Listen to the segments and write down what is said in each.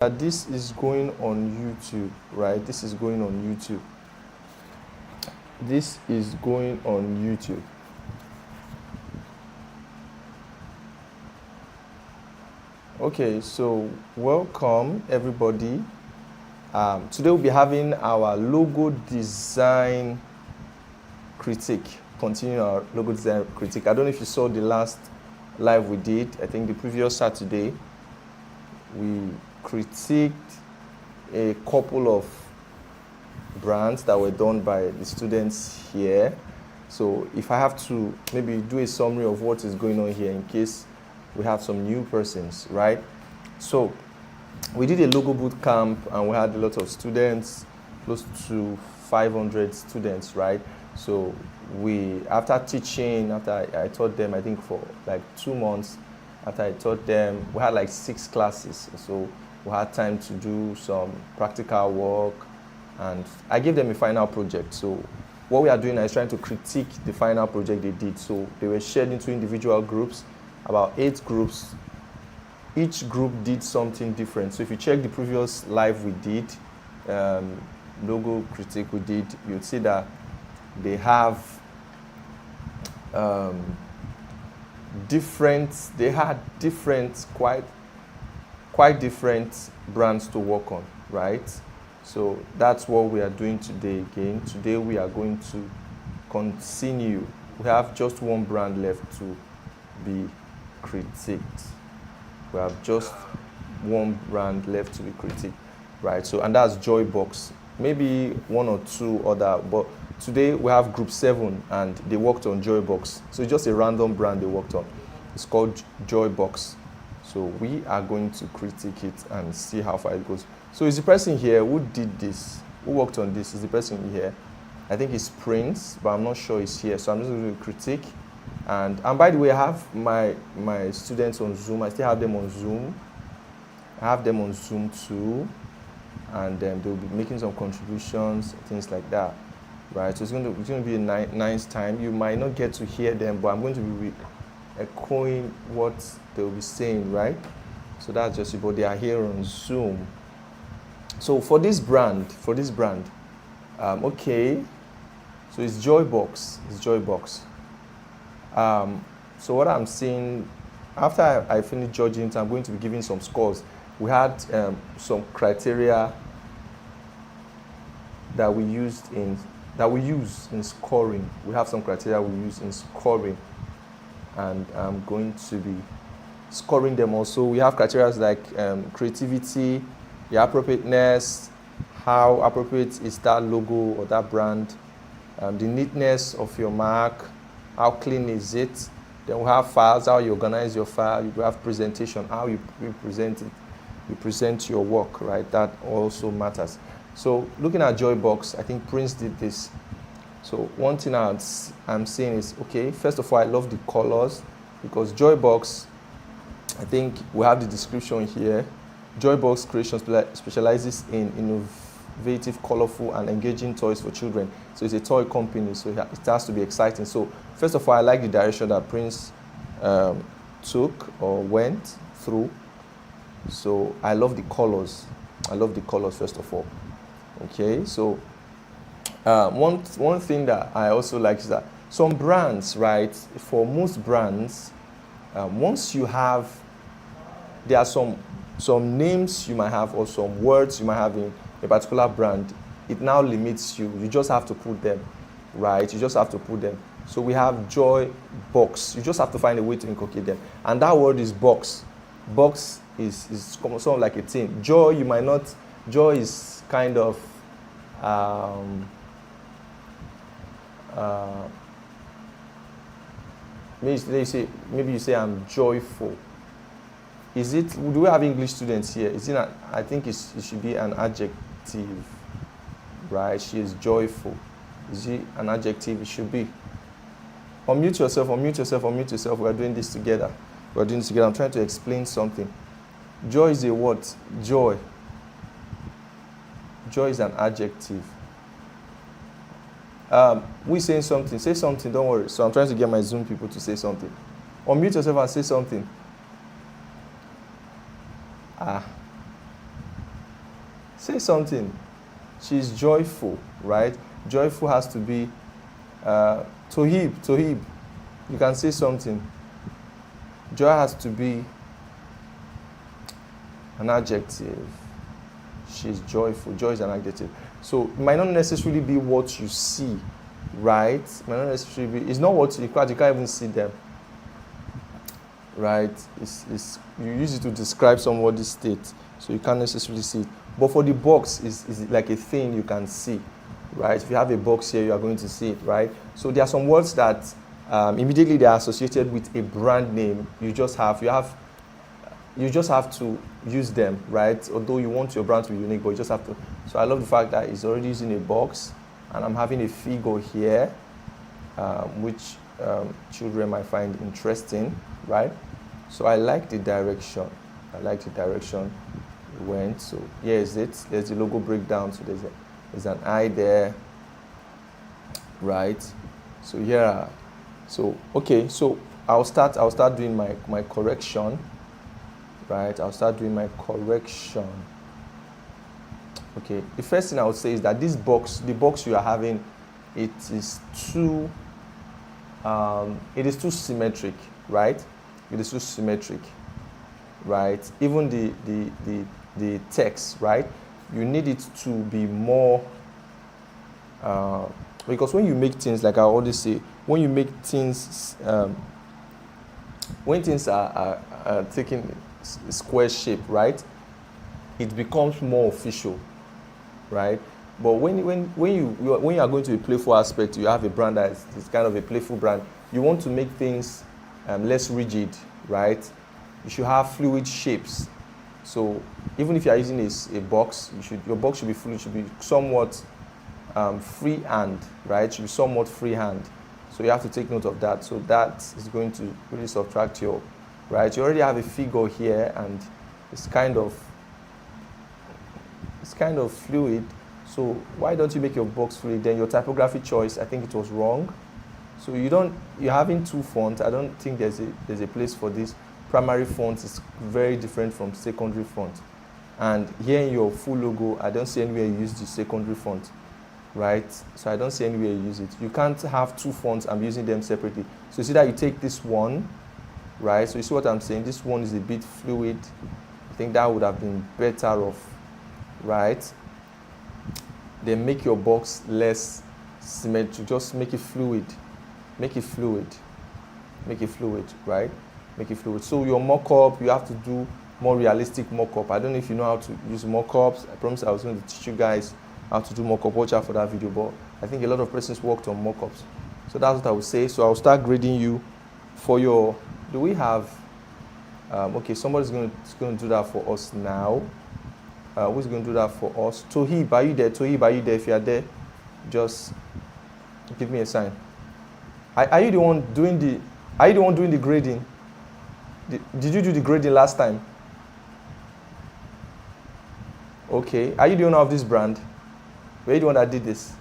This is going on YouTube, right? This is going on YouTube. This is going on YouTube. Okay, so welcome everybody. Today we'll be having our logo design critique. Continuing our logo design critique. I don't know if you saw the last live we did. I think the previous Saturday we critiqued a couple of brands that were done by the students here. So if I have to maybe do a summary of what is going on here in case we have some new persons, right? So we did a logo boot camp and we had a lot of students, close to 500 students, right? So after teaching, after I taught them, I think for like 2 months, after I taught them, we had like 6 classes. So we had time to do some practical work and I gave them a final project. So what we are doing is trying to critique the final project they did. So they were shared into individual groups, about 8 groups. Each group did something different. So if you check the previous live we did, logo critique we did, you'll see that they have quite different brands to work on, right? So that's what we are doing today again. Today we are going to continue. We have just one brand left to be critiqued. We have just one brand left to be critiqued, right? So, and that's Joybox. Maybe 1 or 2 other, but today we have group 7 and they worked on Joybox. So it's just a random brand they worked on. It's called Joybox. So we are going to critique it and see how far it goes. So is the person here who did this, who worked on this, is the person here? I think it's Prince, but I'm not sure he's here. So I'm just going to critique. And by the way, I have my students on Zoom. I still have them on Zoom. I have them on Zoom too. And they'll be making some contributions, things like that. Right? So it's going to be a nice time. You might not get to hear them, but I'm going to be echoing what they'll be saying, right? So that's just it, but they are here on Zoom. So for this brand, okay, so it's Joybox. So what I'm saying, after I finish judging it, I'm going to be giving some scores. We had some criteria that we use in scoring. We have some criteria we use in scoring, and I'm going to be scoring them also. We have criteria like creativity, the appropriateness, how appropriate is that logo or that brand, the neatness of your mark, how clean is it. Then we have files, how you organize your file. You have presentation, how you present it. You present your work, right? That also matters. So looking at Joybox, I think Prince did this. So one thing I'm saying is, okay, first of all, I love the colors because Joybox, I think we have the description here. Joybox Creation specializes in innovative, colorful, and engaging toys for children. So it's a toy company, so it has to be exciting. So first of all, I like the direction that Prince took or went through. So I love the colors. First of all. Okay, so one thing that I also like is that some brands, right, for most brands, once you have, there are some names you might have or some words you might have in a particular brand, it now limits you. You just have to put them, right? You just have to put them. So we have Joy Box. You just have to find a way to inculcate them. And that word is box. Box is sort of like a thing. Joy, you might not, joy is kind of, maybe you say I'm joyful. Is it, do we have English students here? Is it I think it should be an adjective, right? She is joyful. Is it an adjective? It should be. Unmute yourself. We're doing this together. I'm trying to explain something. Joy is a what? Joy. Joy is an adjective. We saying something. Say something, don't worry. So I'm trying to get my Zoom people to say something. Unmute yourself and say something. Say something. She's joyful, right? Joyful has to be Tohib. You can say something. Joy has to be an adjective. She's joyful. Joy is an adjective. So it might not necessarily be what you see, right? It might not necessarily be. It's not what you can't even see them, right? It's you use it to describe somebody's state, so you can't necessarily see it. But for the box, is like a thing you can see, right? If you have a box here, you are going to see it, right? So there are some words that immediately they are associated with a brand name. You just have to use them, right? Although you want your brand to be unique, but you just have to. So I love the fact that it's already using a box, and I'm having a figure here, which children might find interesting, right? So I like the direction. It went. So here is it. There's the logo breakdown. So there's an eye there, right? So here. So okay. So I'll start doing my correction. Right, I'll start doing my correction. Okay, the first thing I would say is that this box, the box you are having, it is too symmetric, right? It is too symmetric, right? Even the text, right? You need it to be more, because when you make things, like I always say, when you make things, when things are taking square shape, right, it becomes more official, right? But when you are going to a playful aspect, you have a brand that is kind of a playful brand. You want to make things less rigid, right? You should have fluid shapes. So even if you are using a box, your box should be fluid, should be somewhat freehand, right? It should be somewhat freehand. So you have to take note of that. So that is going to really subtract your, right? You already have a figure here, and it's kind of fluid. So why don't you make your box fluid? Then your typography choice, I think it was wrong. So you're having two fonts. I don't think there's a place for this. Primary font is very different from secondary font. And here in your full logo, I don't see anywhere you use the secondary font, right? So I don't see anywhere you use it. You can't have two fonts and be using them separately. So you see that you take this one, right? So you see what I'm saying? This one is a bit fluid. I think that would have been better off, right? Then make your box less symmetric. Just make it fluid. Make it fluid. Make it fluid, right? Make it fluid. So your mock-up, you have to do more realistic mock-up. I don't know if you know how to use mock-ups. I promise I was going to teach you guys how to do mock-up. Watch out for that video. But I think a lot of persons worked on mock-ups. So that's what I would say. So I'll start grading you for your, do we have, okay, somebody's going to do that for us now. Who's going to do that for us? Tohib, are you there? Tohib, are you there? If you are there, just give me a sign. Are you the one doing the grading? Did you do the grading last time? Okay. Are you the owner of this brand? Were you the one that did this?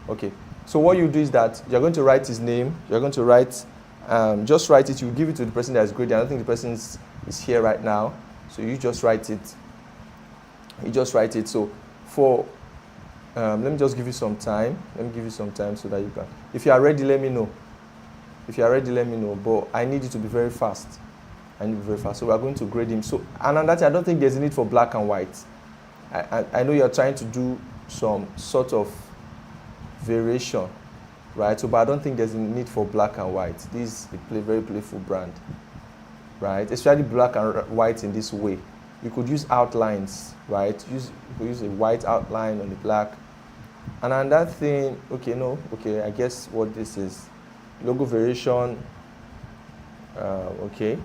Okay. So what you do is that you're going to write his name. You're going to write, just write it. You give it to the person that is grading. I don't think the person is here right now. So you just write it. You just write it. So for, let me just give you some time. Let me give you some time so that you can. If you are ready, let me know. If you are ready, let me know. But I need you to be very fast. I need to be very fast. So we are going to grade him. So, and on that, I don't think there's a need for black and white. I know you're trying to do some sort of variation, right? So, but I don't think there's a need for black and white. This is a very playful brand, right? Especially black and white in this way. You could use outlines, right? You could use a white outline on the black. And on that thing, okay, I guess what this is, logo variation, okay.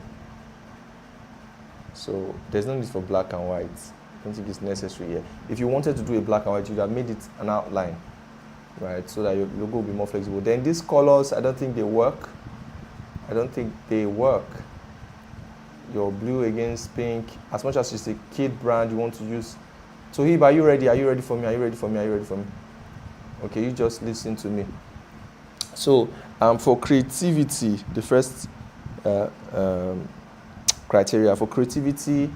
So there's no need for black and white. I don't think it's necessary here. If you wanted to do a black and white, you'd have made it an outline, right? So that your logo will be more flexible. Then these colors, I don't think they work. I don't think they work. Your blue against pink, as much as it's a kid brand, you want to use. So Hib, are you ready? Are you ready for me? Are you ready for me? Are you ready for me? Okay, you just listen to me. So for creativity, the first criteria for creativity,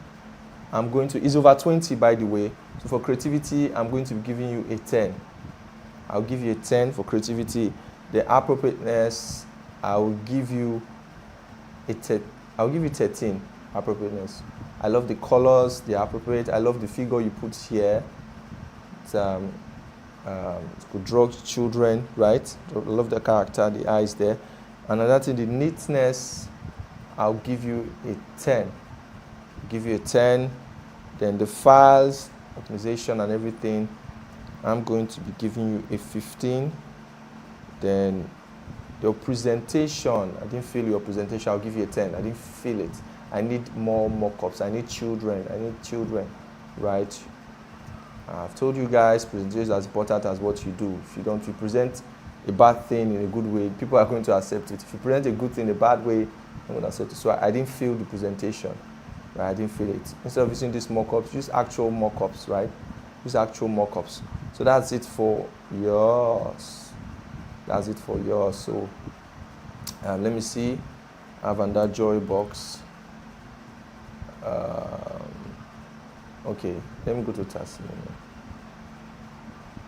I'm going to, is over 20 by the way. So for creativity, I'm going to be giving you a 10. I'll give you a 10 for creativity. The appropriateness, I'll give you 13 appropriateness. I love the colors, the appropriate. I love the figure you put here. It could draw children, right? I love the character, the eyes there. Another thing, the neatness, I'll give you a 10. Give you a 10. Then the files, optimization and everything, I'm going to be giving you a 15. Then your presentation, I didn't feel your presentation, I'll give you a 10. I didn't feel it. I need more mock-ups. I need children, right? I've told you guys, presentation is as important as what you do. If you present a bad thing in a good way, people are going to accept it. If you present a good thing in a bad way, I'm going to accept it. So I didn't feel the presentation, right? I didn't feel it. Instead of using these mock-ups, use actual mock-ups, right? Use actual mock-ups. So that's it for yours. That's it for yours. So let me see. I have another joy box. Okay, let me go to Taslim.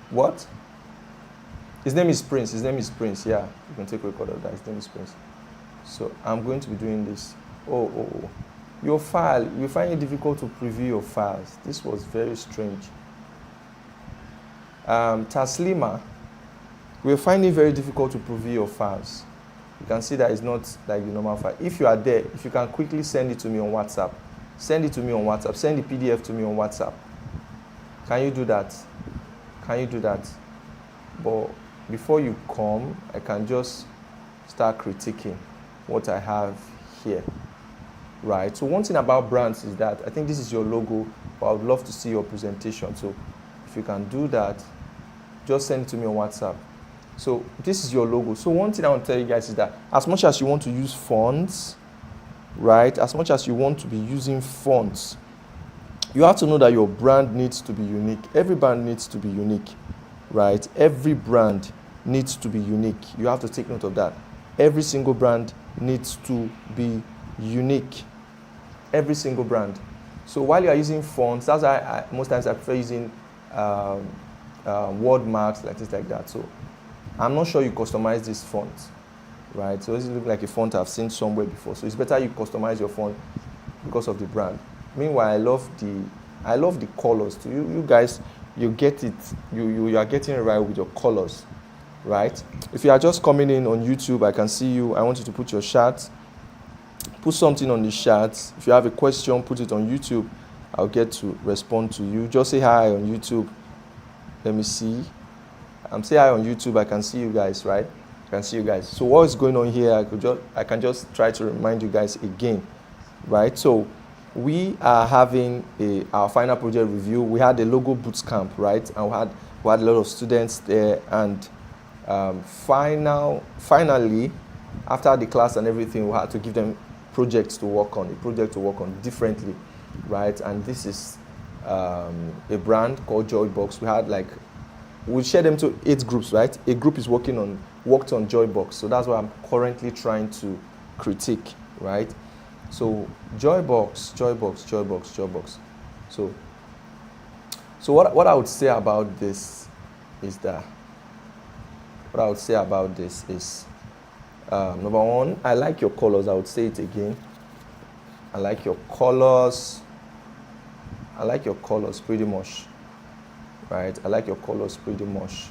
What? His name is Prince. Yeah, you can take a record of that. His name is Prince. So I'm going to be doing this. Oh. Your file, you find it difficult to preview your files. This was very strange. Taslima, we're finding it very difficult to preview your files. You can see that it's not like the normal file. If you are there, if you can quickly send it to me on WhatsApp, send it to me on WhatsApp, send the PDF to me on WhatsApp. Can you do that? But before you come, I can just start critiquing what I have here, right? So one thing about brands is that I think this is your logo, but I would love to see your presentation. So if you can do that, just send it to me on WhatsApp. So this is your logo. So one thing I want to tell you guys is that as much as you want to use fonts, right? As much as you want to be using fonts, you have to know that your brand needs to be unique. Every brand needs to be unique, right? Every brand needs to be unique. You have to take note of that. Every single brand needs to be unique. Every single brand. So while you are using fonts, that's why most times I prefer using word marks, like things like that. So I'm not sure you customize this font, right? So this looks like a font I've seen somewhere before. So it's better you customize your font because of the brand. Meanwhile, I love the colors too. You guys, you get it. You are getting it right with your colors, right? If you are just coming in on YouTube, I can see you. I want you to put your chat. Put something on the chat. If you have a question, put it on YouTube. I'll get to respond to you. Just say hi on YouTube. Let me see. I'm saying hi on YouTube. I can see you guys, right? I can see you guys. So what is going on here? I can just try to remind you guys again, right? So we are having our final project review. We had a logo boot camp, right? And we had a lot of students there. And finally, after the class and everything, we had to give them projects to work on, differently, right? And this is a brand called Joybox. We shared them to 8 groups, right? A group is worked on Joybox. So that's what I'm currently trying to critique, right? So Joybox. So what I would say about this is number one, I like your colors. I would say it again. I like your colors pretty much. Right? I like your colors pretty much.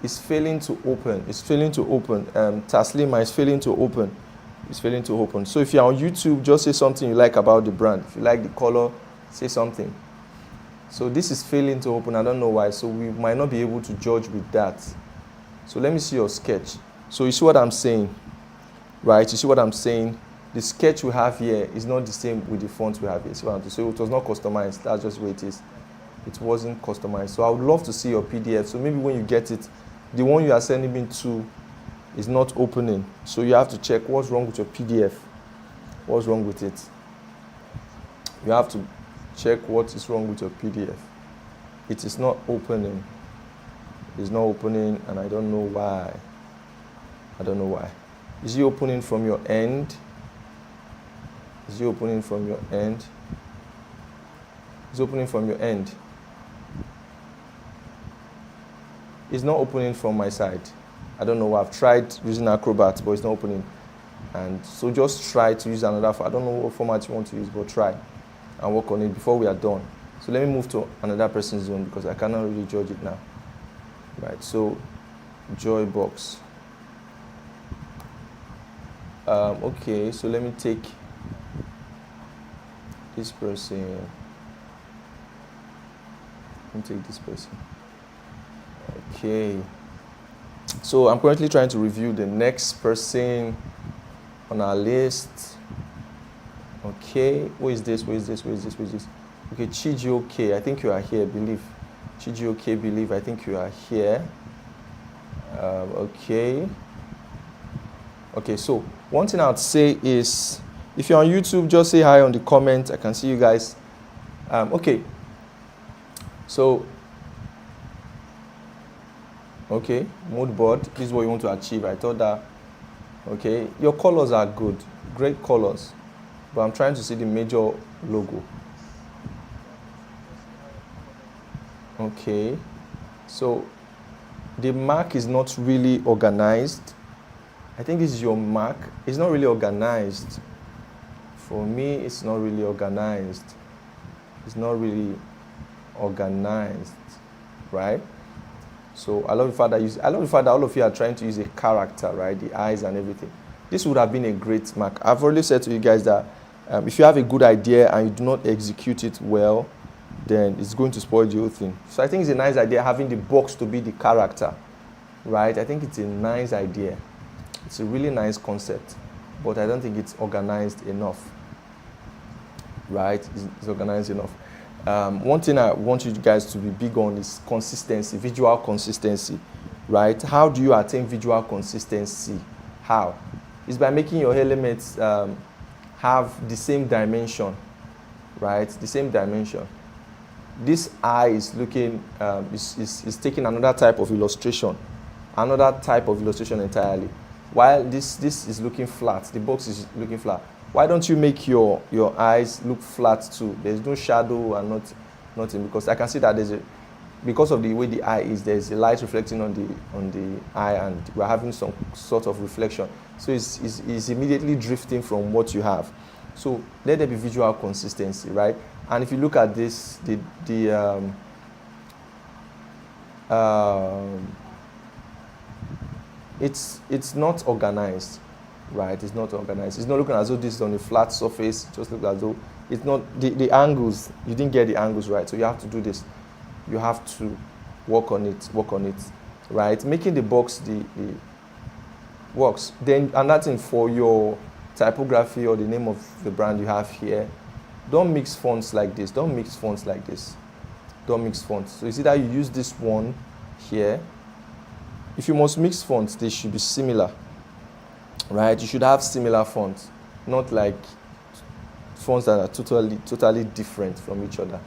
It's failing to open. Taslima is failing to open. So if you're on YouTube, just say something you like about the brand. If you like the color, say something. So this is failing to open. I don't know why. So we might not be able to judge with that. So let me see your sketch. So you see what I'm saying, right? You see what I'm saying? The sketch we have here is not the same with the font we have here. So it was not customized. That's just where it is. It wasn't customized. So I would love to see your PDF. So maybe when you get it, the one you are sending me to is not opening. So you have to check what's wrong with your PDF. What's wrong with it? You have to check what is wrong with your PDF. It is not opening. It's not opening, and I don't know why. Is it opening from your end? It's opening from your end. It's not opening from my side. I don't know. I've tried using Acrobat, but it's not opening. And so just try to use another. I don't know what format you want to use, but try and work on it before we are done. So let me move to another person's zone because I cannot really judge it now. Right. So joy box. Okay. So let me take this person. Let me take this person. Okay. So I'm currently trying to review the next person on our list. Okay. Who is this? Who is this? Who is this? Who is this? Okay, Ctitique. I think you are here. Believe. Ctitique. Believe. I think you are here. Okay. Okay. So one thing I'd say is, if you're on YouTube, just say hi on the comment. I can see you guys. Okay. So. Okay, mood board. This is what you want to achieve. I thought that. Okay, your colors are good, great colors, but I'm trying to see the major logo. Okay, so the mark is not really organized. I think this is your mark. It's not really organized. For me, it's not really organized. It's not really organized, right? So I love the fact that all of you are trying to use a character, right? The eyes and everything. This would have been a great mark. I've already said to you guys that if you have a good idea and you do not execute it well, then it's going to spoil the whole thing. So I think it's a nice idea having the box to be the character, right? I think it's a nice idea. It's a really nice concept, but I don't think it's organized enough, right? It's organized enough. One thing I want you guys to be big on is consistency, visual consistency, right? How do you attain visual consistency? How? It's by making your elements have the same dimension, right? The same dimension. This eye is looking, is taking another type of illustration entirely. While this is looking flat, the box is looking flat. Why don't you make your eyes look flat too? There's no shadow and nothing, because I can see that because of the way the eye is, there's a light reflecting on the eye, and we're having some sort of reflection. So it's immediately drifting from what you have. So let there be visual consistency, right? And if you look at this, it's not organized. Right, it's not organized. It's not looking as though this is on a flat surface. It just looks as though it's not the angles. You didn't get the angles right, so you have to do this. You have to work on it, right? Making the box the works. Then another thing for your typography or the name of the brand you have here, don't mix fonts like this. Don't mix fonts. So you see that you use this one here. If you must mix fonts, they should be similar. Right, you should have similar fonts, not like fonts that are totally different from each other.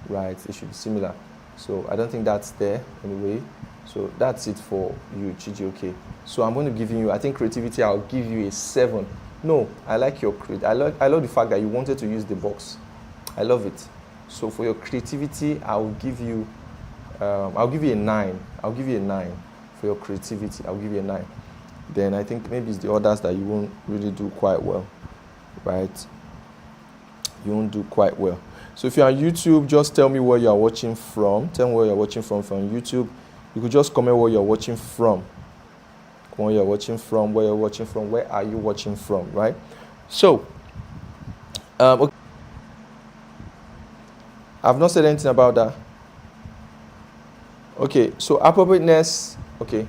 Right, they should be similar. So I don't think that's there anyway. So that's it for you, Ctitique. So I'm going to give you, I think creativity, I'll give you a 7. No, I like your I love the fact that you wanted to use the box. I love it. So for your creativity, I'll give you a 9. I'll give you a 9 for your creativity. I'll give you a 9. Then I think maybe it's the others that you won't really do quite well, right? You won't do quite well. So if you're on YouTube, just tell me where you're watching from. Tell me where you're watching from YouTube. You could just comment where you're watching from. Where you're watching from, where are you watching from, right? So, okay. I've not said anything about that. Okay, so appropriateness, okay,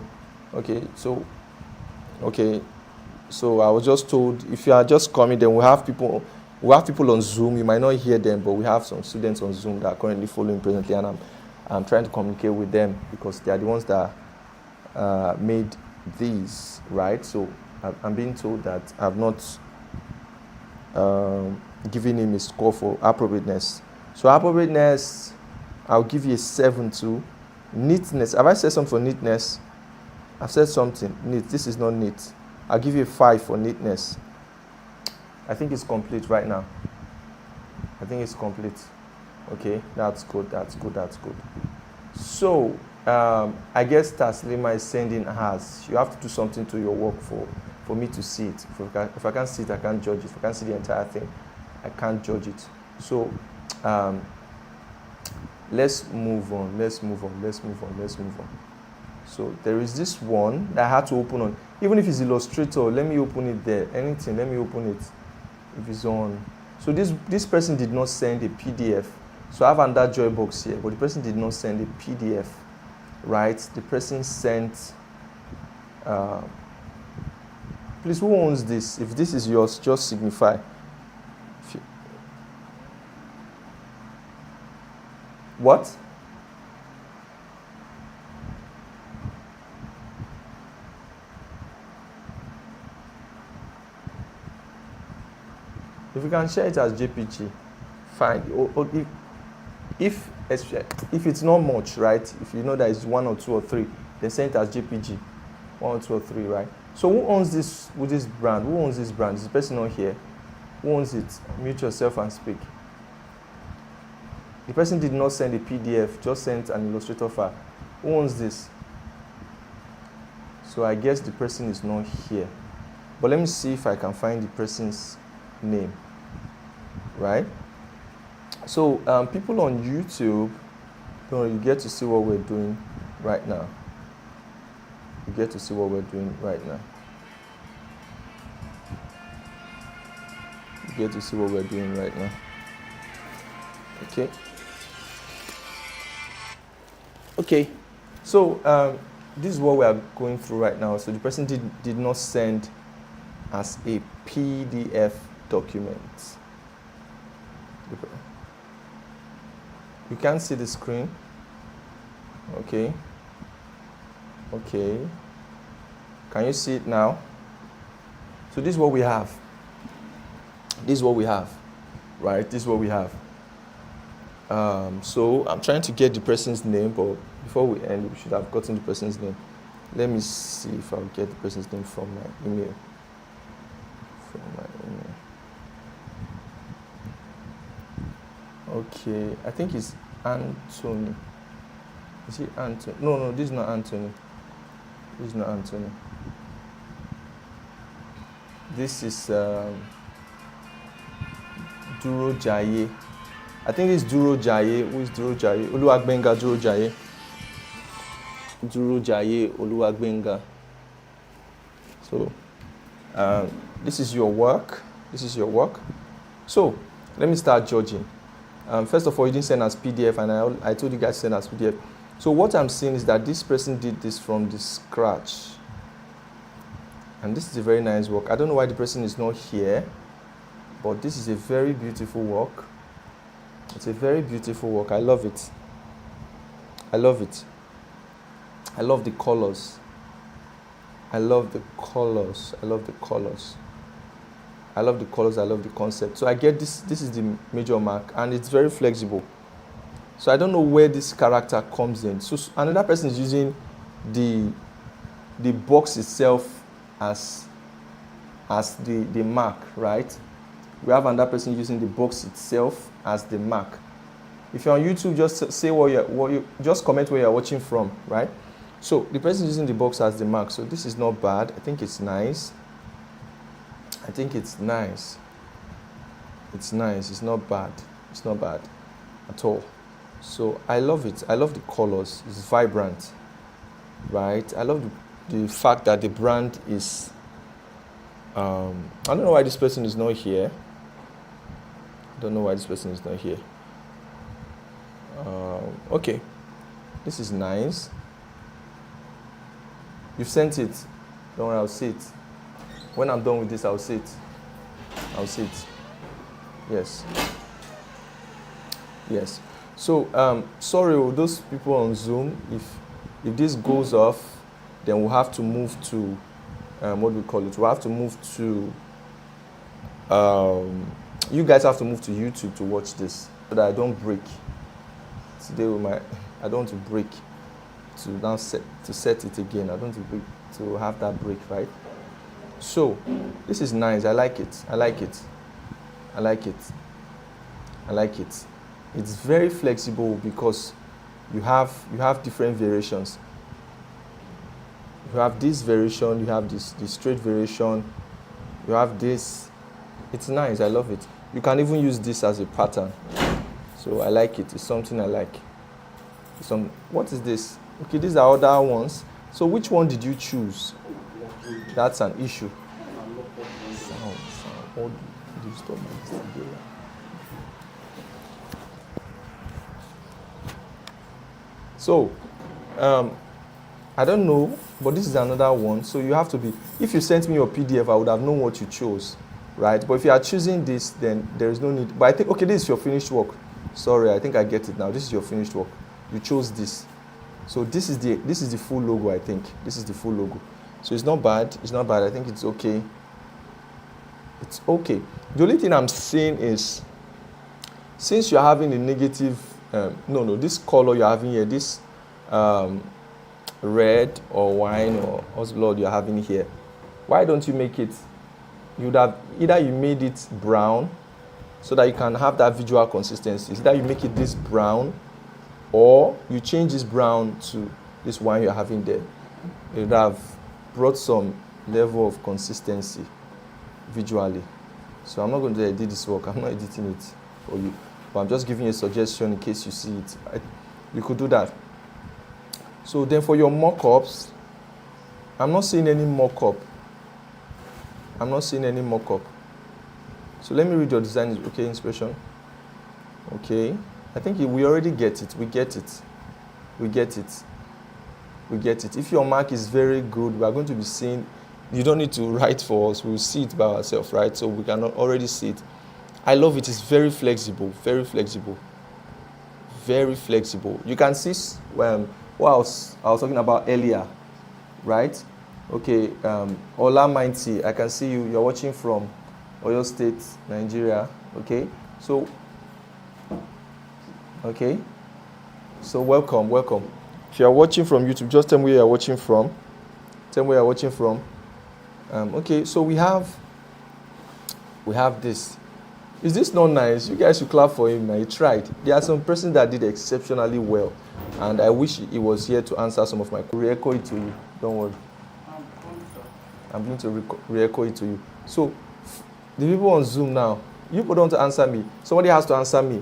so I was just told, if you are just coming, then we have people on Zoom. You might not hear them, but we have some students on Zoom that are currently following presently, and I'm trying to communicate with them because they are the ones that made these, right? So I'm being told that I've not given him a score for appropriateness. So appropriateness, I'll give you a 7 too. Neatness, have I said something for neatness? I've said something. Neat. This is not neat. I'll give you a 5 for neatness. I think it's complete right now. I think it's complete. Okay, that's good, that's good, that's good. So, I guess Taslima is sending hers. You have to do something to your work for me to see it. If I can't see it, I can't judge it. If I can't see the entire thing, I can't judge it. So, let's move on. So there is this one that I had to open on. Even if it's Illustrator, let me open it there. Anything, let me open it. If it's on. So this person did not send a PDF. So I have another joy box here, but the person did not send a PDF, right? The person sent. Please, who owns this? If this is yours, just signify. What? If you can share it as JPG, fine. Or if it's not much, right? If you know that it's 1 or 2 or 3, then send it as JPG. 1 or 2 or 3, right? So who owns this with this brand? Who owns this brand? Is the person not here? Who owns it? Mute yourself and speak. The person did not send a PDF, just sent an Illustrator file. Who owns this? So I guess the person is not here. But let me see if I can find the person's name. Right? So people on YouTube, you get to see what we're doing right now. You get to see what we're doing right now. You get to see what we're doing right now. Okay. Okay. So this is what we are going through right now. So the person did not send as a PDF document. You can't see the screen. Okay. Okay. Can you see it now? So this is what we have. This is what we have. Right? This is what we have. So I'm trying to get the person's name, but before we end, we should have gotten the person's name. Let me see if I'll get the person's name from my email. Okay, I think it's Anthony. Is it Anthony? No, this is not Anthony. This is not Anthony. This is Duro Jaye. I think it's Duro Jaye. Who is Duro Jaye? Oluwagbenga Duro Jaye. Duro Jaye Oluwagbenga. So, this is your work. This is your work. So, let me start judging. First of all, you didn't send as PDF, and I told you guys to send as PDF. So what I'm seeing is that this person did this from the scratch. And this is a very nice work. I don't know why the person is not here, but this is a very beautiful work. It's a very beautiful work. I love it. I love it. I love the colors. I love the colors. I love the colors. I love the colors, I love the concept. So I get this is the major mark, and it's very flexible. So I don't know where this character comes in. So another person is using the box itself as the mark, right? We have another person using the box itself as the mark. If you're on YouTube, just say just comment where you're watching from, right? So the person using the box as the mark. So this is not bad. I think it's nice. I think it's nice. It's nice. It's not bad. It's not bad at all. So I love it. I love the colors. It's vibrant, right? I love the fact that the brand is. I don't know why this person is not here. I don't know why this person is not here. Okay, this is nice. You've sent it. Don't worry, I'll see it. When I'm done with this, I'll see it. I'll see it. Yes. Yes. So, sorry, those people on Zoom, if this goes off, then we'll have to move to, what do we call it? We'll have to move to, you guys have to move to YouTube to watch this, so that I don't break. Today I don't want to break to now set it again. I don't want to break, to have that break, right? So, this is nice. I like it. I like it. I like it. I like it. It's very flexible because you have different variations. You have this variation, you have this straight variation, you have this. It's nice, I love it. You can even use this as a pattern. So I like it. It's something I like. What is this? Okay, these are other ones. So which one did you choose? That's an issue. Sound. What do you stop this together? So, I don't know, but this is another one. So you have to be, if you sent me your PDF, I would have known what you chose, right? But if you are choosing this, then there is no need. But I think, okay, this is your finished work. Sorry, I think I get it now. This is your finished work. You chose this. So this is the full logo, I think. This is the full logo. So it's not bad. It's not bad. I think it's okay. It's okay. The only thing I'm saying is, since you're having a negative, this color you're having here, this red or wine or blood you're having here, why don't you make it, you would have, either you made it brown so that you can have that visual consistency. Either you make it this brown or you change this brown to this wine you're having there. It would have brought some level of consistency visually. So I'm not going to edit this work. I'm not editing it for you. But I'm just giving you a suggestion in case you see it. You could do that. So then for your mock-ups, I'm not seeing any mock-up. I'm not seeing any mock-up. So let me read your design. Okay, inspiration. Okay. I think we already get it. We get it. We get it. We get it. If your mark is very good, we are going to be seeing, you don't need to write for us. We'll see it by ourselves, right? So we can already see it. I love it. It's very flexible. Very flexible. Very flexible. You can see what I was talking about earlier, right? Okay, Ola Mighty, I can see you. You're watching from Oyo State, Nigeria. Okay, so welcome. If you are watching from YouTube, just tell me where you are watching from. Tell me where you are watching from. Okay, so we have this. Is this not nice? You guys should clap for him now. He tried. There are some persons that did exceptionally well, and I wish he was here to answer some of my. Re-echo it to you. Don't worry. I'm going to re-echo it to you. So, the people on Zoom now, you people don't answer me. Somebody has to answer me.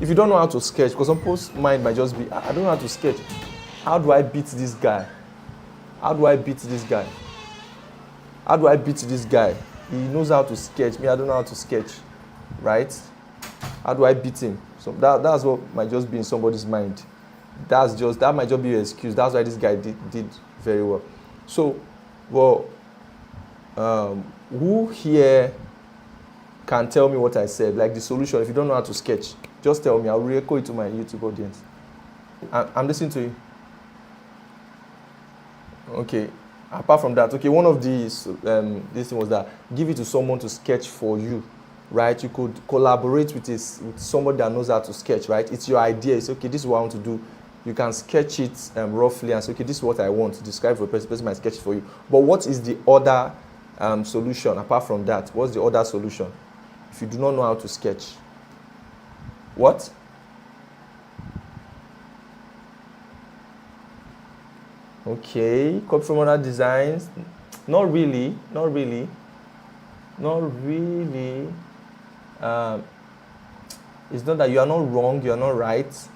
If you don't know how to sketch, because some people's mind might just be, I don't know how to sketch. How do I beat this guy? How do I beat this guy? How do I beat this guy? He knows how to sketch. Me, I don't know how to sketch. Right? How do I beat him? So that's what might just be in somebody's mind. That might just be an excuse. That's why this guy did very well. So, who here can tell me what I said? Like the solution, if you don't know how to sketch, just tell me. I'll re-echo it to my YouTube audience. I'm listening to you. Okay. Apart from that, okay, one of these, this thing was that give it to someone to sketch for you, right? You could collaborate with somebody that knows how to sketch, right? It's your idea. It's okay, this is what I want to do. You can sketch it roughly and say, okay, this is what I want to describe for a person. The person might sketch it for you. But what is the other solution apart from that? What's the other solution if you do not know how to sketch? What? Okay, copy from other designs. Not really. It's not that you are not wrong, you are not right.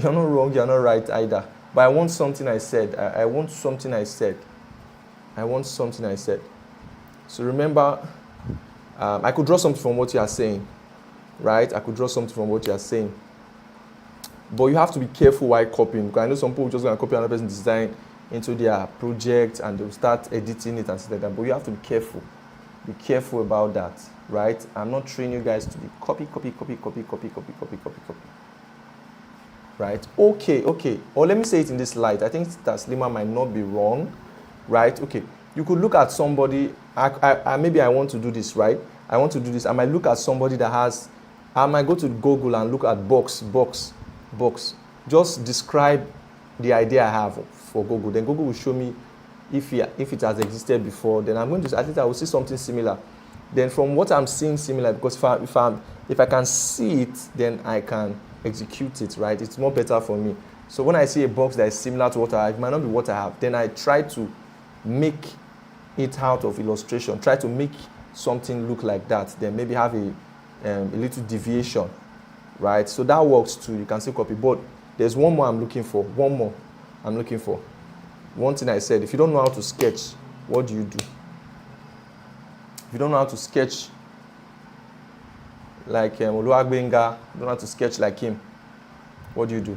You're not wrong, you're not right either. But I want something I said. I want something I said. So remember, I could draw something from what you are saying, right? I could draw something from what you are saying. But you have to be careful while copying. Because I know some people just going to copy another person's design into their project and they'll start editing it and stuff like that. But you have to be careful. Be careful about that, right? I'm not training you guys to be copy. Right? Okay. Or let me say it in this light. I think that Slima might not be wrong, right? Okay. You could look at somebody. Maybe I want to do this, right? I want to do this. I might look at somebody that has. I might go to Google and look at box. Just describe the idea I have for Google. Then Google will show me if it has existed before. Then I think I will see something similar. then from what I'm seeing similar, because if I can see it, then I can execute it, right? It's more better for me. So when I see a box that is similar to what I have, it might not be what I have, then I try to make it out of illustration, try to make something look like that, then maybe have a little deviation, right? So that works too. You can still copy, but there's one more I'm looking for. One thing I said, if you don't know how to sketch, what do you do? If you don't know how to sketch like Oluwagbenga, don't know how to sketch like him, what do you do?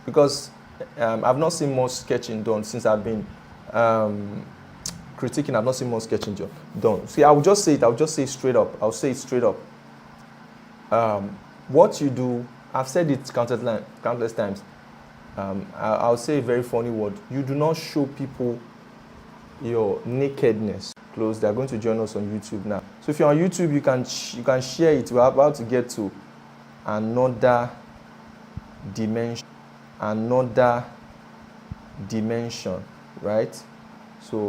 Because I've not seen more sketching done since I've been critiquing. I've not seen more sketching done. See, I will just say it straight up. I'll say it straight up. What you do, I've said it countless times. I'll say a very funny word. You do not show people your nakedness. Close. They're going to join us on YouTube now. So if you're on YouTube, you can share it. We're about to get to another dimension. Right? So